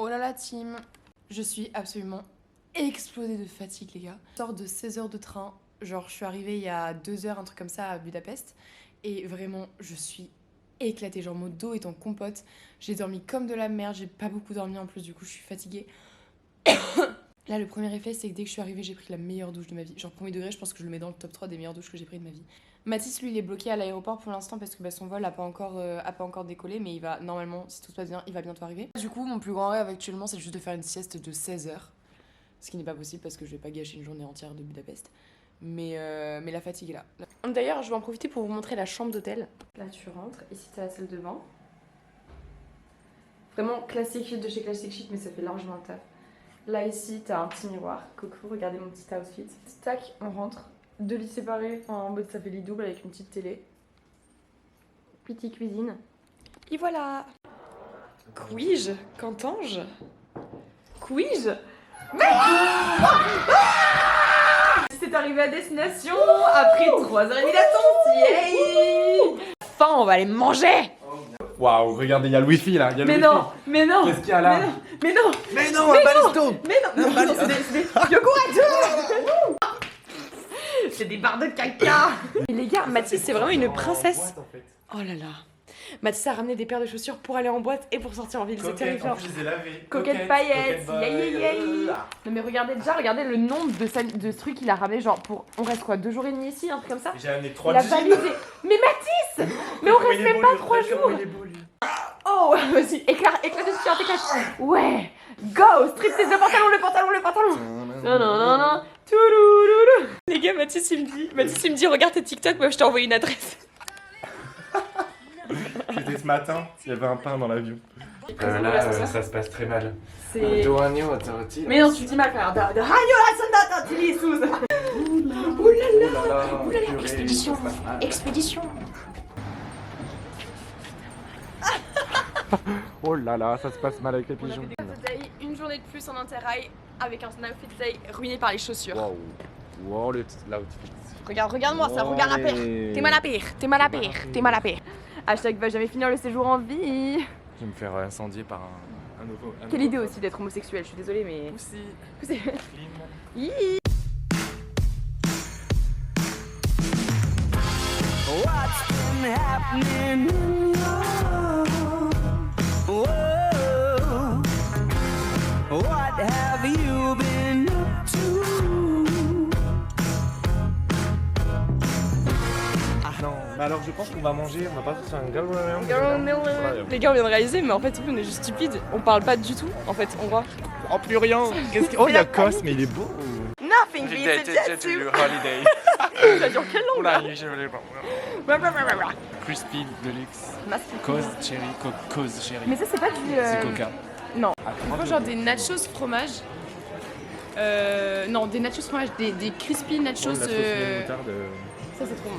Oh là là team, je suis absolument explosée de fatigue les gars. Je sors de 16 heures de train, genre je suis arrivée il y a 2 heures, un truc comme ça à Budapest. Et vraiment je suis éclatée, genre mon dos est en compote. J'ai dormi comme de la merde, j'ai pas beaucoup dormi en plus, du coup je suis fatiguée. Là le premier effet c'est que dès que je suis arrivée j'ai pris la meilleure douche de ma vie. Genre premier degré je pense que je le mets dans le top 3 des meilleures douches que j'ai pris de ma vie. Mathis lui il est bloqué à l'aéroport pour l'instant parce que son vol a pas encore décollé, mais il va normalement, si tout se passe bien, il va bientôt arriver. Du coup mon plus grand rêve actuellement c'est juste de faire une sieste de 16 heures. Ce qui n'est pas possible parce que je vais pas gâcher une journée entière de Budapest. Mais la fatigue est là. D'ailleurs je vais en profiter pour vous montrer la chambre d'hôtel. Là tu rentres, ici t'as la salle de bain. Vraiment classique chic de chez classique chic, mais ça fait largement le taf. Là ici t'as un petit miroir, coucou, regardez mon petit outfit. Tac, on rentre, 2 lits séparés, en mode ça fait lit double avec une petite télé. Petite cuisine. Et voilà. Quij, qu'entends-je? Quij. C'est arrivé à destination après 3h30 d'attente. Yay. Enfin, on va aller manger. Waouh, regardez, il y a le wifi là. Y a le wifi. Mais non. Qu'est-ce qu'il y a là? Mais non. un balisto. C'est des yogourts. C'est des barres de caca. Et les gars, Mathis c'est vraiment une princesse. Oh là là. Mathis a ramené des paires de chaussures pour aller en boîte et pour sortir en ville, c'est terrifiant. En plus, je les ai lavées. Coquette paillettes, Non mais regardez le nombre de trucs qu'il a ramené, genre pour... On reste quoi, 2 jours et demi ici, un truc comme ça? J'ai amené 3 Il a jeans. validé. Mais Mathis. Mais on reste même pas 3 jours. Oh, vas-y, éclate dessus, t'éclate. Ouais, go, striptease, le pantalon. Non. Toulouloulou. Les gars, Mathis il me dit, regarde tes TikTok, moi je t'ai envoyé une adresse. C'était ce matin, il y avait un pain dans l'avion. Là, ça se passe très mal. C'est... Mais non, tu dis mal, frère. Expédition. Oh là là, ça se passe mal avec les pigeons. Une journée de plus en interrail avec un outfit day ruiné par les chaussures. Wow, l'outfit. Regarde-moi ça, regarde la paire. T'es mal à pire. Hashtag va jamais finir le séjour en vie. Je vais me faire incendier par un nouveau. Quelle idée aussi d'être homosexuel, je suis désolée mais... Aussi. What's been happening? Whoa. What have you been up to? Non, mais alors je pense qu'on va manger, on va pas faire un galop. Les gars on vient de réaliser mais en fait on est juste stupide. On parle pas du tout en fait, on voit. Oh plus rien. Oh il y a Cos mais il est beau. Nothing beats a jet to holiday. Ça dure quelle langue là? Crispy Deluxe. Cause cherry. Mais ça c'est pas du... C'est Coca. Non. Moi genre des nachos fromage. Non, des nachos fromage, des crispy nachos. Ça c'est trop bon.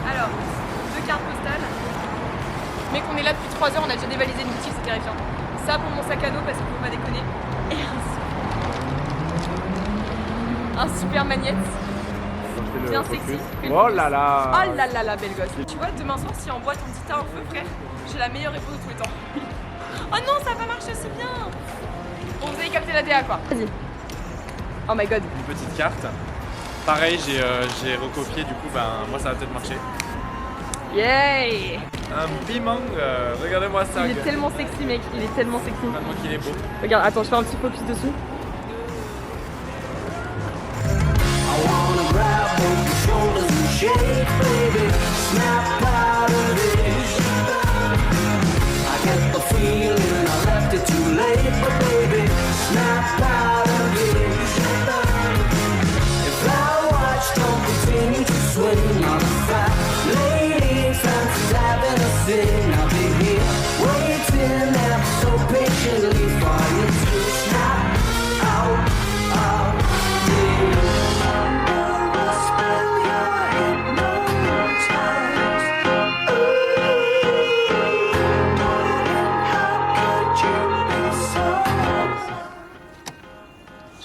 Alors, 2 cartes postales. Mais qu'on est là depuis 3 heures, on a déjà dévalisé une boutique, c'est terrifiant. Ça pour mon sac à dos parce qu'il faut pas déconner. Et un super magnète. Bien sexy. Oh là là. Oh là là la belle gosse. Tu vois, demain soir, si en boîte on dit t'as un feu, frère, j'ai la meilleure réponse de tous les temps. Oh non, ça va pas marcher aussi bien. On vous avait capté la DA quoi. Vas-y. Oh my god. Une petite carte. Pareil, j'ai recopié, du coup, moi ça va peut-être marcher. Yay. Un piment, regardez-moi ça. Il est tellement sexy mec, il est tellement sexy. Maintenant qu'il est beau. Regarde, attends, je fais un petit focus dessus.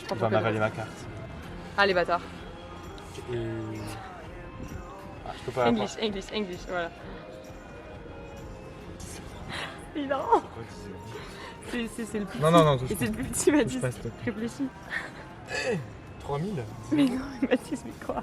Je prends Il ton va code. m'avaler ma carte. Ah les bâtards. Et... Ah, je peux pas English, voilà. Évidemment. C'est le plus Non, petit. Et c'est le plus petit, Mathis. passe, toi. Réfléchis. 3000 Mais non, Mathis, mais quoi?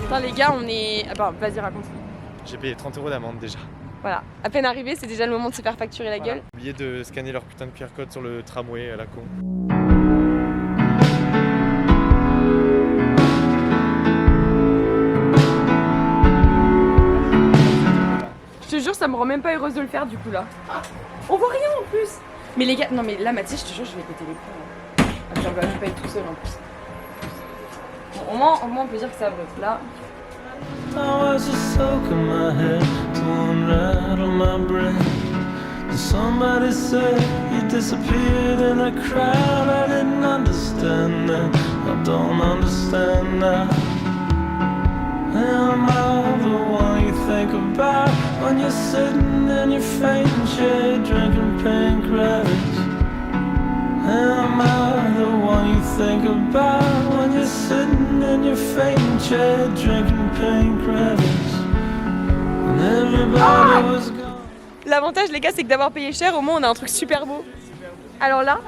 Putain les gars, on est... Ah bah, vas-y, raconte. J'ai payé 30 € d'amende déjà. Voilà, à peine arrivé, c'est déjà le moment de se faire facturer la gueule. Oublié de scanner leur putain de QR code sur le tramway à la con. Je te jure, ça me rend même pas heureuse de le faire du coup là. On voit rien en plus. Mais les gars, non mais là Mathis, je te jure, je vais péter les plombs. Ah, puis on va pas être tout seul en plus. Bon, au moins on peut dire que ça bloque. Là, I was just soaking my head to unrattle my brain. And somebody said you disappeared in a crowd. I didn't understand that. I don't understand now. Am I the one you think about when you're sitting in your fainting chair drinking pink rabbits? Am I the one you think about when you're sitting in your fainting chair drinking pink rabbits? And everybody was gone. l'avantage les gars, c'est que d'avoir payé cher, au moins on a un truc super beau. Alors là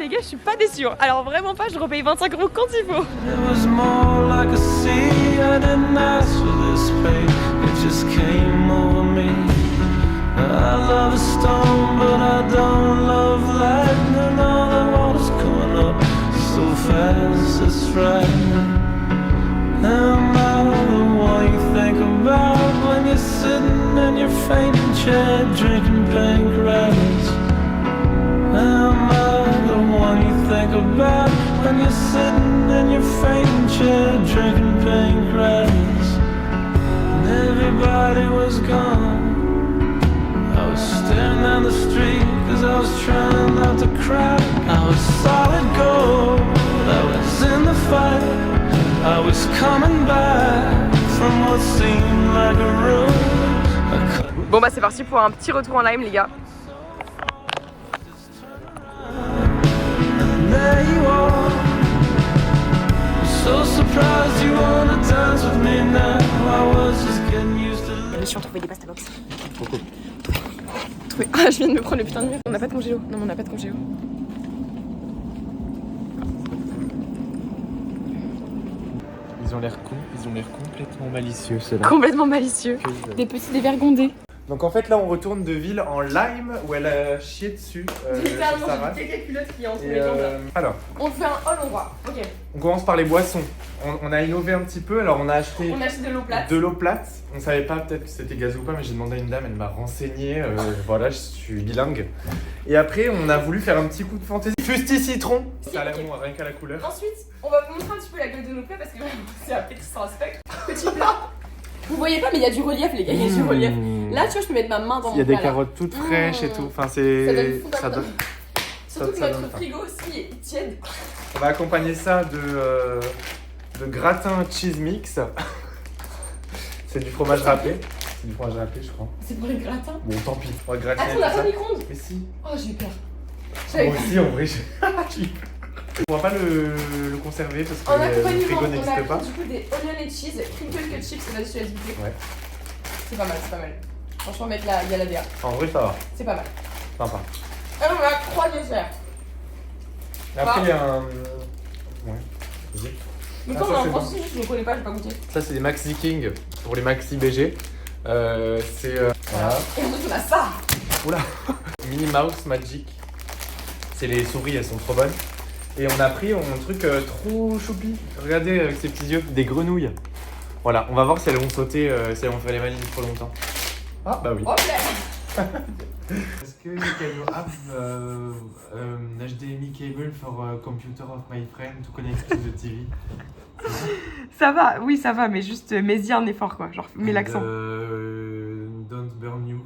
les gars, je suis pas déçue. Alors vraiment pas, je repaye 25 € quand il faut. It was more like a sea. I didn't ask for this pain, it just came over me. I love a storm, but I don't love lightning. All the water's coming up so fast, it's frightening. Am I the one you think about when you're sitting in your fainting chair drinking pink rabbits? Am I the one you think about when you're sitting in your fainting chair drinking pink rabbits? And everybody was gone. I was staring down the street cause I was trying not to cry. I was solid gold, I was in the fight. I was coming back from what seemed like a room. Bon bah c'est parti pour un petit retour en lime les gars. And there you are. I'm so surprised you wanna dance with me now. I was just getting used to Je me suis retrouvée des pasta box. Ah, je viens de me prendre le putain de mur. On n'a pas de congélo. Non, mais on n'a pas de congélo. Ils ont l'air complètement malicieux ceux-là. Complètement malicieux. Des petits dévergondés. Donc en fait là on retourne de ville en lime où elle a chié dessus. Littéralement, sur sa race. j'ai quelques culottes qui entre Et, les jambes. alors, On fait un hall hongrois. Ok. on commence par les boissons. On a innové un petit peu, alors on a acheté On achète de l'eau plate. de l'eau plate. On savait pas peut-être que c'était gaz ou pas, mais j'ai demandé à une dame, elle m'a renseigné. Voilà, je suis bilingue. Et après, on a voulu faire un petit coup de fantaisie. Fusti citron. Ça a l'air bon, rien qu'à la couleur. Ensuite, on va vous montrer un petit peu la gueule de nos plats parce que c'est un petit spectre. Petit plat. Vous voyez pas, mais il y a du relief, les gars. Il y a du relief. Là, tu vois, je peux mettre ma main dans mon Il y a des plat, là. carottes toutes fraîches et tout. Enfin, Ça donne c'est. fou Ça comme donne. Surtout que ça notre donne faim. frigo aussi est tiède. On va accompagner ça de gratin cheese mix. C'est du fromage râpé. C'est du fromage râpé, je crois. C'est pour les gratins. Bon, tant pis. On va gratiner Attends, on a tout pas ça. de micro-ondes. Mais si. Oh, j'ai eu peur. Moi aussi, en vrai, j'ai eu peur. On va pas le conserver parce En que le accompagnement, frigo on a n'existe pas. pris du coup des onion et cheese, crinkle cut chips, c'est là-dessus à éviter. Ouais. C'est pas mal, c'est pas mal. Franchement, mec, là, il y a la DA. En vrai, ça va. C'est pas mal. Sympa. Alors, on a 3 desserts. Et après, il y a un. Ouais. Vas-y. Mais Ah, comme ça, en c'est français, je ne connais pas, j'ai pas goûté. Ça, c'est des Maxi King pour les Maxi BG. C'est. Voilà. Et ensuite, on a ça. Oula. Minnie Mouse Magic. C'est les souris, elles sont trop bonnes. Et on a pris un truc trop choupi. Regardez avec ces petits yeux, des grenouilles. Voilà, on va voir si elles vont sauter, si elles vont faire les malines trop longtemps. Ah bah oui. Hop là. Est-ce que you can have an HDMI cable for computer of my friend to connect to the TV? Ça va, oui, ça va, mais juste mets-y un effort, quoi. Genre, mets l'accent. Don't burn you.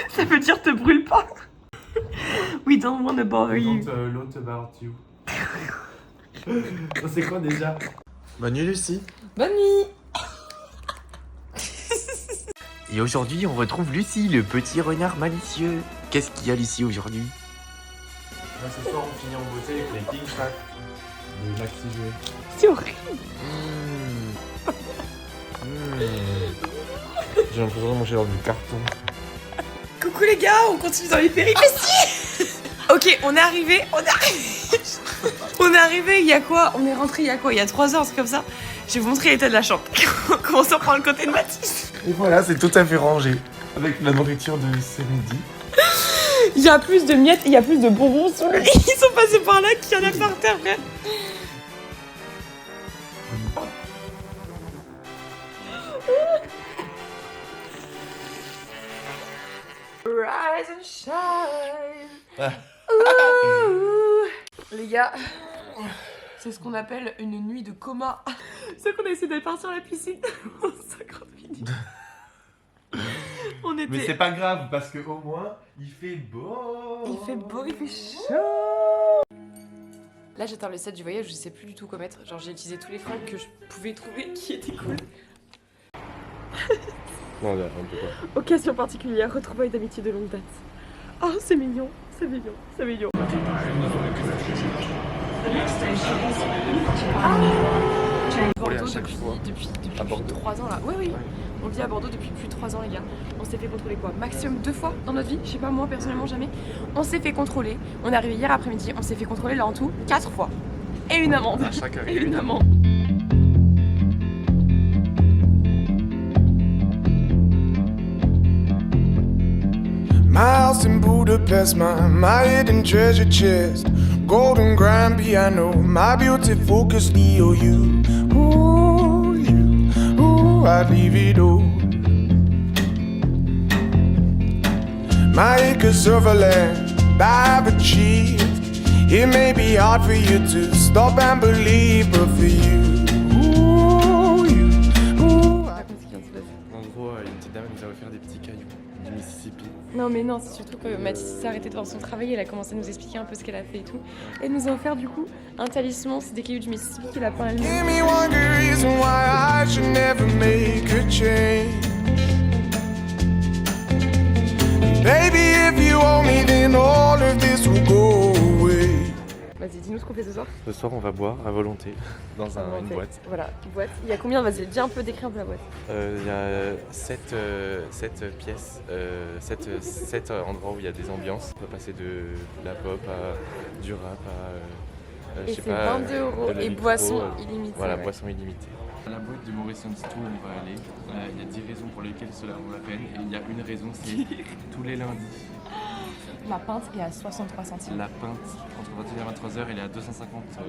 Ça veut dire te brûle pas. We don't wanna bother you. Don't lot about you. C'est quoi déjà? Bonne nuit Lucie. Bonne nuit. Et aujourd'hui, on retrouve Lucie, le petit renard malicieux. Qu'est-ce qu'il y a, Lucie, aujourd'hui? Ce soir, on finit en beauté avec les King Fat de Maxi Jouet. C'est horrible. J'ai l'impression de manger dans du carton. Coucou les gars, on continue dans les péripéties. Ok, on est arrivé. On est arrivé, il y a quoi? On est rentré il y a quoi? Il y a 3 heures, c'est comme ça. Je vais vous montrer l'état de la chambre. On commence à prendre le côté de Mathis. Et voilà, c'est tout à fait rangé. Avec la nourriture de ce midi. Il y a plus de miettes, il y a plus de bonbons sous le lit. Ils sont passés par là qu'il y en a par terre, frère. Rise and shine. Ouh. Les gars, c'est ce qu'on appelle une nuit de coma. C'est qu'on a essayé d'aller partir à la piscine en 50 minutes. On était... Mais c'est pas grave parce que au moins il fait beau. Il fait beau, il fait chaud. Là j'attends le set du voyage, je sais plus du tout quoi mettre. Genre j'ai utilisé tous les fringues que je pouvais trouver qui étaient cool. Non, on peut pas. Occasion particulière, retrouvailles d'amitié de longue date. Oh c'est mignon, c'est mignon, c'est mignon. Bordeaux depuis à Bordeaux. 3 ans là. Oui. On vit à Bordeaux depuis plus de 3 ans les gars. On s'est fait contrôler quoi? Maximum 2 fois dans notre vie. Je sais pas moi personnellement jamais. On s'est fait contrôler. On est arrivé hier après-midi. On s'est fait contrôler là en tout 4 fois. Et une amende. Et une amende. My house in Budapest, my hidden treasure chest, golden grand piano, my beauty focus EOU. Ooh, I'd leave it all. My acres of land I've achieved. It may be hard for you to stop and believe, but for you, En gros, une petite dame nous a offert des petits cailloux du Mississippi. Non mais non, c'est surtout que Mathis s'est arrêtée de voir son travail, elle a commencé à nous expliquer un peu ce qu'elle a fait et tout. Elle nous a offert du coup un talisman, c'est des cailloux du Mississippi qu'elle a peint elle-même. give me one good reason why I should never make a change. Baby, if you owe me, then all of this will go away. Vas-y, dis-nous ce qu'on fait ce soir. Ce soir, on va boire à volonté dans une boîte. Voilà, une boîte. Il y a combien? Vas-y, dis un peu, décris un peu la boîte. Il y a 7 pièces, 7 endroits où il y a des ambiances. On va passer de la pop à du rap à Et c'est 22 € et boissons illimitées. Voilà, ouais. boissons illimitées. À la boîte de Morrison Stew, on va aller. Il y a 10 raisons pour lesquelles cela vaut la peine. Et il y a une raison, c'est tous les lundis. La pinte est à 63 centimes. La pinte, entre 21h et 23h, elle est à 250 je sais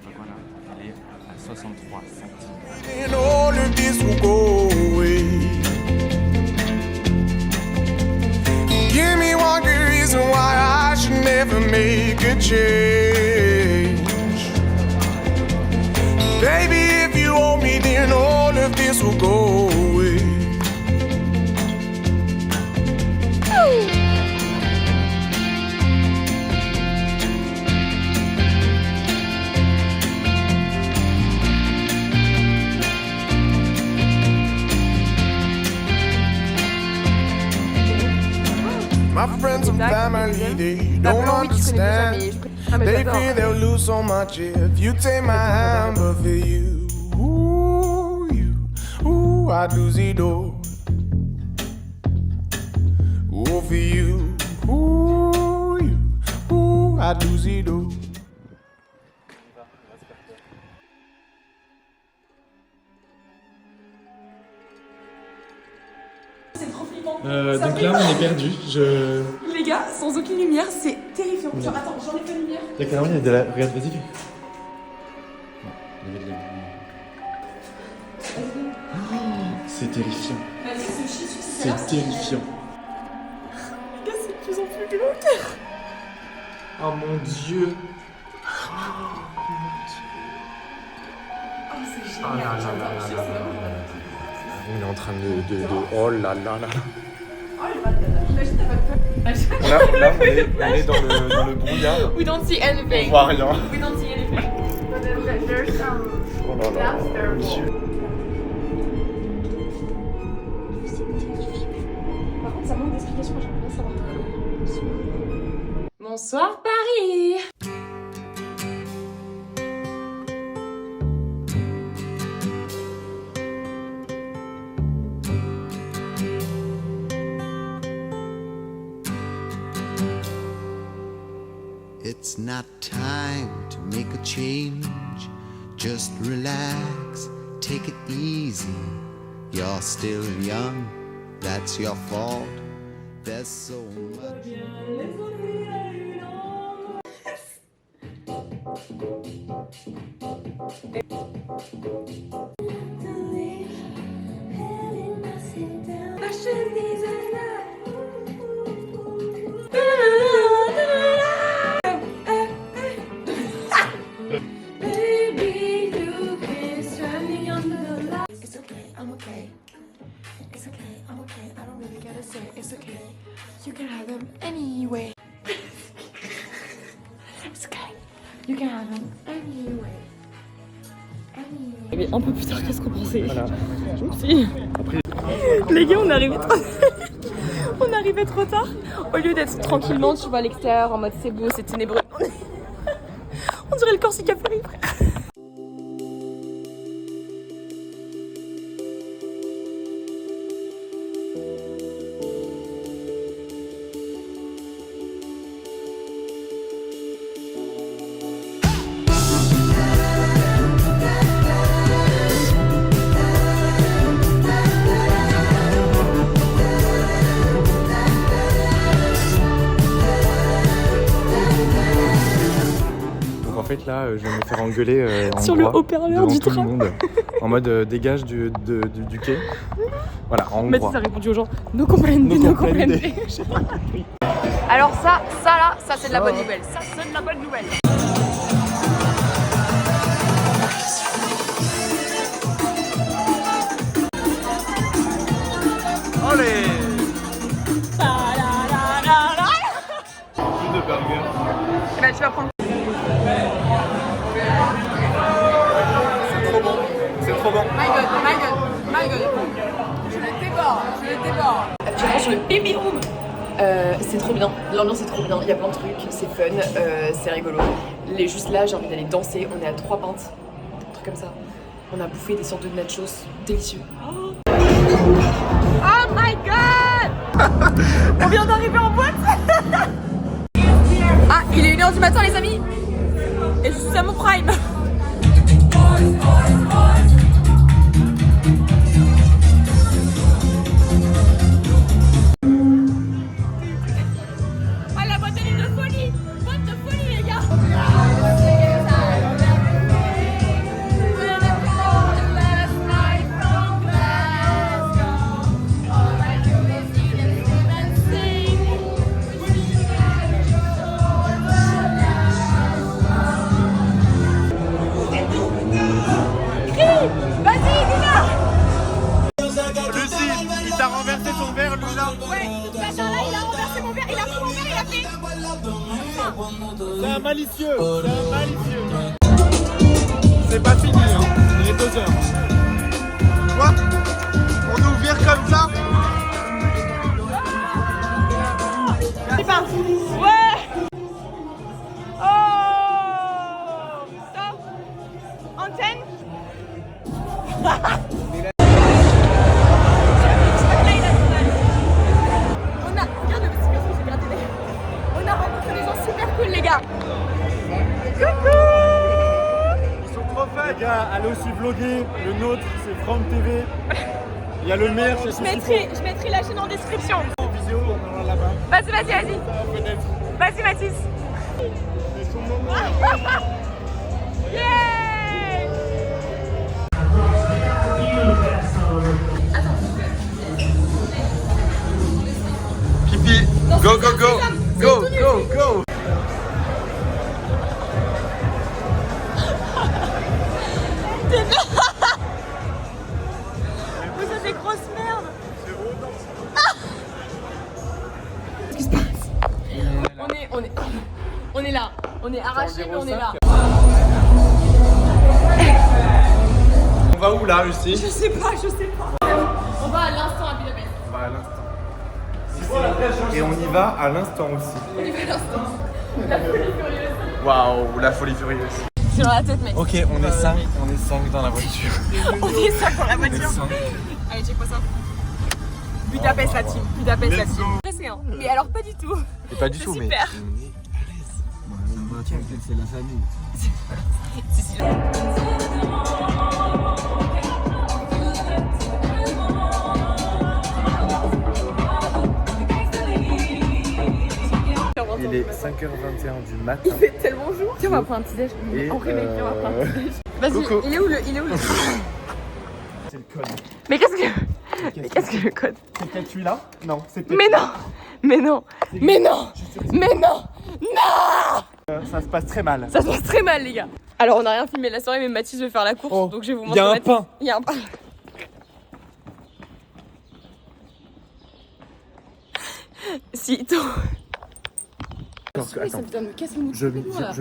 pas quoi là. Elle est à 63 centimes. And all of this will go away. Give me one good reason why I should never make a change. Baby, if you owe me, then all of this will go away. My friends and family, they don't understand. They fear they'll lose so much if you take my hand, but for you, I'd lose it all. Oh, for you, I'd lose it all. Donc là, on est perdu. Les gars, sans aucune lumière, c'est terrifiant. Genre, attends, j'en ai pas de lumière. Il y a carrément, il y a de la. Regarde, vas-y. C'est terrifiant. C'est terrifiant. Les gars, c'est de plus en plus glauque. Oh mon dieu. Oh, c'est génial. On est en train de... Oh là là là. Imagine, t'as pas de peur. Là, on est dans le brouillard. We don't see On anything. voit rien. We don't see anything. There's some Oh là là. laughter. Dieu. C'est terrifiant. Bonsoir Paris. It's not time to make a change. Just relax, take it easy. You're still young, that's your fault. There's so much. It's okay. You can have them anyway. It's okay. You can have them anyway. Mais un peu plus tard qu'est-ce qu'on pensait. Voilà. Si. Les gars, on arrivait trop tard. Au lieu d'être tranquillement, tu vois, à l'extérieur, en mode c'est beau, c'est ténébreux. On dirait le Corsica Ferry, frère. En fait là je vais me faire engueuler en sur le hongrois haut-parleur devant du tout le train. monde, en mode dégage du quai. Voilà, en Mathis hongrois. a répondu aux gens no comprende, no comprende. Alors ça c'est de la bonne nouvelle. Ça c'est de la bonne nouvelle. Allez. Eh ben, tu vas prendre. C'est trop bon. My god. Je le dévore. Actuellement sur le baby room. C'est trop bien, l'ambiance est trop bien, il y a plein de trucs, c'est fun, c'est rigolo. Juste là, j'ai envie d'aller danser, on est à 3 pintes, un truc comme ça. On a bouffé des sortes de nachos délicieux. Oh my god. On vient d'arriver en boîte. Ah, il est 1h du matin les amis. Et je suis à mon prime. Ah la boîte elle est de folie. Boîte de folie les gars. Lucie, il t'a renversé ton verre, Luna. Ouais, Bachar là il a renversé mon verre, il a pris mon verre, il a fait. C'est un malicieux. C'est pas fini, hein. Il est 2h. Quoi? On nous vire comme ça? C'est parti. Ouais. Oh. Stop. Antenne. Regarde le petit garçon, j'ai gratté. On a rencontré des gens super cool les gars. Coucou. Ils sont trop fans. Les gars, allez aussi vlogger. Le nôtre, c'est From TV. Il y a le maire, c'est Je mettrai la chaîne en description. en vidéo, on en a là-bas. Vas-y. Peut-être. Vas-y Mathis. C'est son moment. Yeah. Pipi. Go. Vous êtes des grosses merdes. Qu'est-ce qui se passe? On est là. On est arrachés mais on est là. On va où là, Lucie? Je sais pas. On va à l'instant à Budapest. On va à l'instant. Et on y va à l'instant aussi. On y va à l'instant. Waouh, la folie furieuse. C'est dans la tête, mec. Ok, on est 5 dans la voiture. On est 5 dans la voiture. Allez, check quoi ça. Budapest la team. Budapest la team. Presque, hein. Mais alors pas du tout. Et pas du tout, mais. Super. C'est la famille. Si, si. Il est 5h21 du matin. Il fait tellement jour. Tiens, on va prendre un petit déj. En vrai, mec, on va prendre un petit déj. Vas-y, Coucou. il est où le. C'est le code. Mais qu'est-ce que le code? C'est peut-être celui-là? Non, c'est Mais non. Mais non. Mais non. Mais non. Non. Ça se passe très mal. Ça se passe très mal, les gars. Alors, on n'a rien filmé de la soirée, mais Mathis veut faire la course, Oh, donc je vais vous y montrer. a un Mathis. pain. Il y a un pain. Si, toi. Attends, Putain, me casse mon je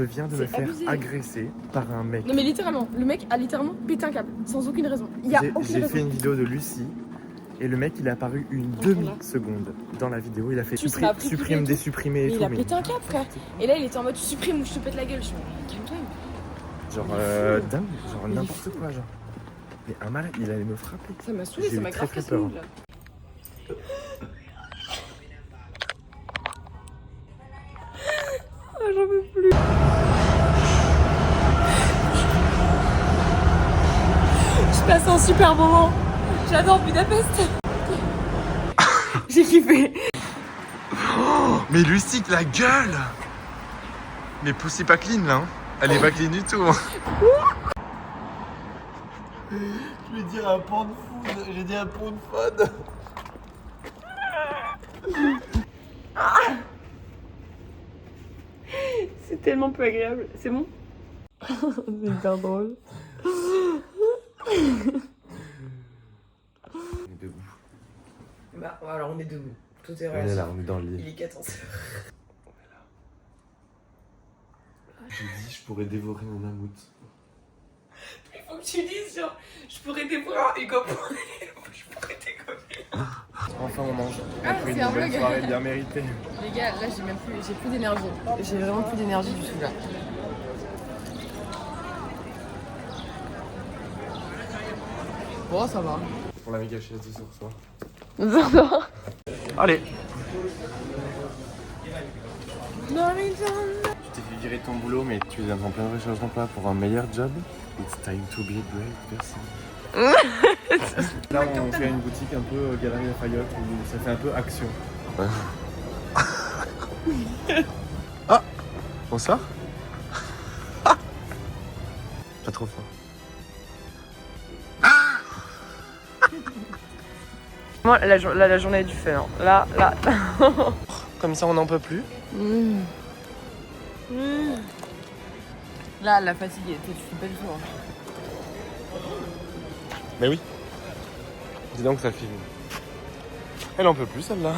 viens de me faire abusé. agresser par un mec. Non, mais littéralement, le mec a littéralement pété un câble, sans aucune raison. Il y a aucune J'ai raison. fait une vidéo de Lucie et le mec il est apparu une demi-seconde dans la vidéo. Il a fait Tu seras appris supprime, plus désupprimer et Mais tout. il a pété un câble, frère. Et là, il était en mode tu supprimes ou je te pète la gueule. Je suis calme-toi. Genre dingue, genre Mais il est n'importe quoi, genre. Mais un malade, il allait me frapper. Ça m'a saoulé, J'ai ça eu m'a très, grave très cassé peur. le mood, là. Ah, j'en peux plus. Je passe un super moment. J'adore Budapest. J'ai kiffé. Mais Lucie, la gueule! Mais Pussy pas clean là, hein. Elle est pas clean du tout. Je vais dire un pan de food. J'ai dit un pan de fod. C'est tellement peu agréable. C'est bon? C'est hyper drôle. On est debout. Bah, alors on est debout. Tout est On est là, on est dans le lit. Il est 14h. J'ai dit je pourrais dévorer mon mammouth. Il faut que tu dises genre, je pourrais dévorer un Hugo Point. Je pourrais décoller. Enfin on mange. Ah, Après c'est une un belle vlog. soirée bien méritée. Les gars, là j'ai plus d'énergie. J'ai vraiment plus d'énergie du tout là. Bon, ça va. Pour la méga chaise de ce soir. Allez. Tu t'es fait virer de ton boulot, mais tu es en pleine recherche d'emploi pour un meilleur job. It's time to be a great person. Là, on fait une boutique un peu Galerie Lafayette où ça fait un peu action. Ah, bonsoir. Pas trop fort. Moi, la journée est du fun. Hein. Là. Comme ça, on n'en peut plus. Là, la fatigue, tu fais pas du tout. Hein. Mais oui. Dis donc, ça filme. Elle en peut plus, celle-là.